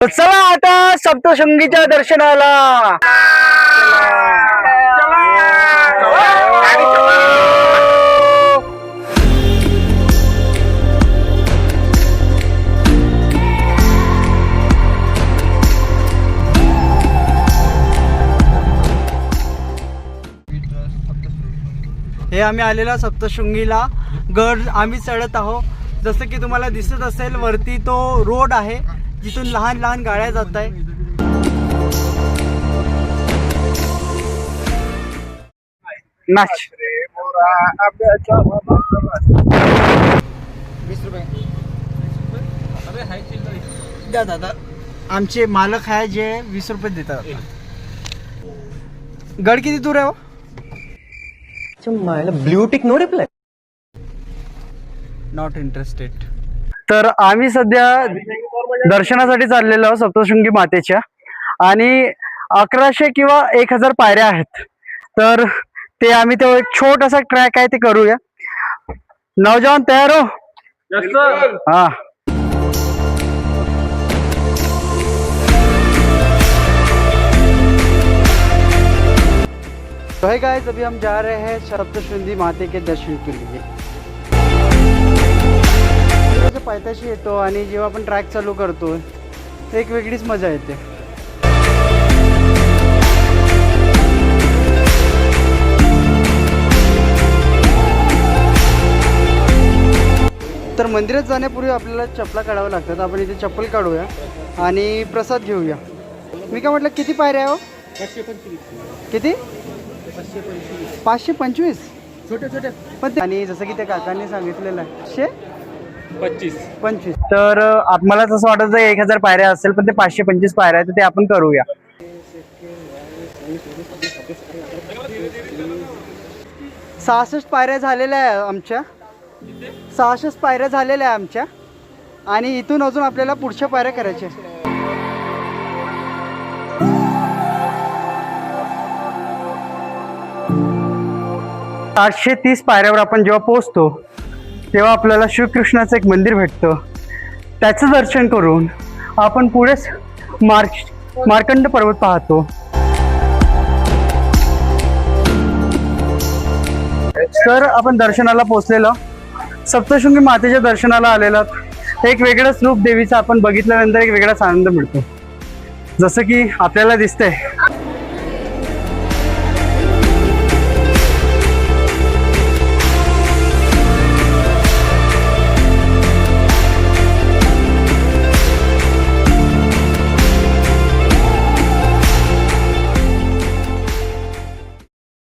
तर चला आता सप्तशृंगीच्या दर्शनाला. हे आम्ही आलेला सप्तशृंगीला. गड आम्ही चढत आहोत. जसं की तुम्हाला दिसत असेल वरती तो रोड आहे जिथून लहान लहान गाड्या जात आहे. नाच. द्या दादा, आमचे मालक आहे जे 20 रुपये देतात. गड किती दूर आहे हो? Blue tick no reply. Not interested. तर आम्ही सध्या दर्शनासाठी चाललेलो आहोत सप्तशृंगी मातेच्या. आणि 1100 किंवा 1000 पायऱ्या आहेत. तर ते आम्ही तो एक छोटासा ट्रॅक आहे ते करूया. नौजवान तयार हो? हाँ. तो है गाइस, अभी हम जा रहे हैं सप्तशृंगी माते के दर्शन के लिए. पायथ्याशी येतो आणि जेव्हा आपण ट्रॅक चालू करतो एक वेगळीच मजा येते. तर मंदिरात जाण्यापूर्वी आपल्याला चपला काढाव्या लागतात. आपण इथे चप्पल काढूया आणि प्रसाद घेऊया. मी काय म्हटलं, किती पायऱ्या हो? 525. किती? 525 छोटे छोटे. पण आणि जसं की त्या काकांनी सांगितलेलं आहे 525. तर मला तसं वाटत 1000 पायऱ्या असेल, पण ते 525 पायऱ्या आहेत. ते आपण करूया. 66 पायऱ्या झालेल्या आहे आमच्या. 66 पायऱ्या झालेल्या आहे आमच्या. आणि इथून अजून आपल्याला पुढच्या पायऱ्या करायच्या. 830 पायऱ्यावर आपण जेव्हा पोहोचतो तेव्हा आपल्याला श्रीकृष्णाचं एक मंदिर भेटतं. त्याचं दर्शन करून आपण पुढेच मार्कंड पर्वत पाहतो. तर आपण दर्शनाला पोहोचलेलो. सप्तशृंगी मातेच्या दर्शनाला आलेला. एक वेगळंच रूप देवीचं आपण बघितल्यानंतर एक वेगळाच आनंद मिळतो. जसं की आपल्याला दिसतंय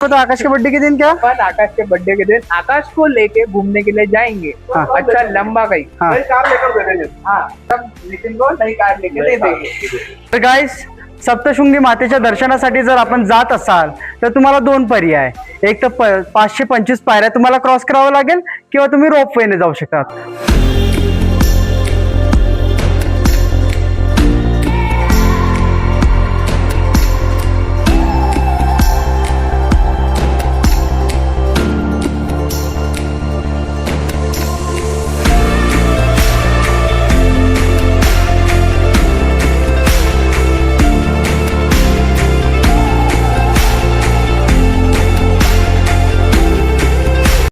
तो आकाश के बर्थडे के दिन क्या? आकाश के बर्थडे के दिन आकाश को लेके घूमने के लिए जाएंगे. अच्छा लंबा कहीं नई कार लेकर दे देंगे. हाँ, तब नितिन को नई कार लेके दे देंगे. तर गाइस, सप्तशृंगी मातेच्या दर्शनासाठी जर आपण जात असाल तर तुम्हाला 2 पर्याय. एक तर 525 पायऱ्या तुम्हाला क्रॉस करावं लागेल किंवा तुम्ही रोपवेने जाऊ शकता.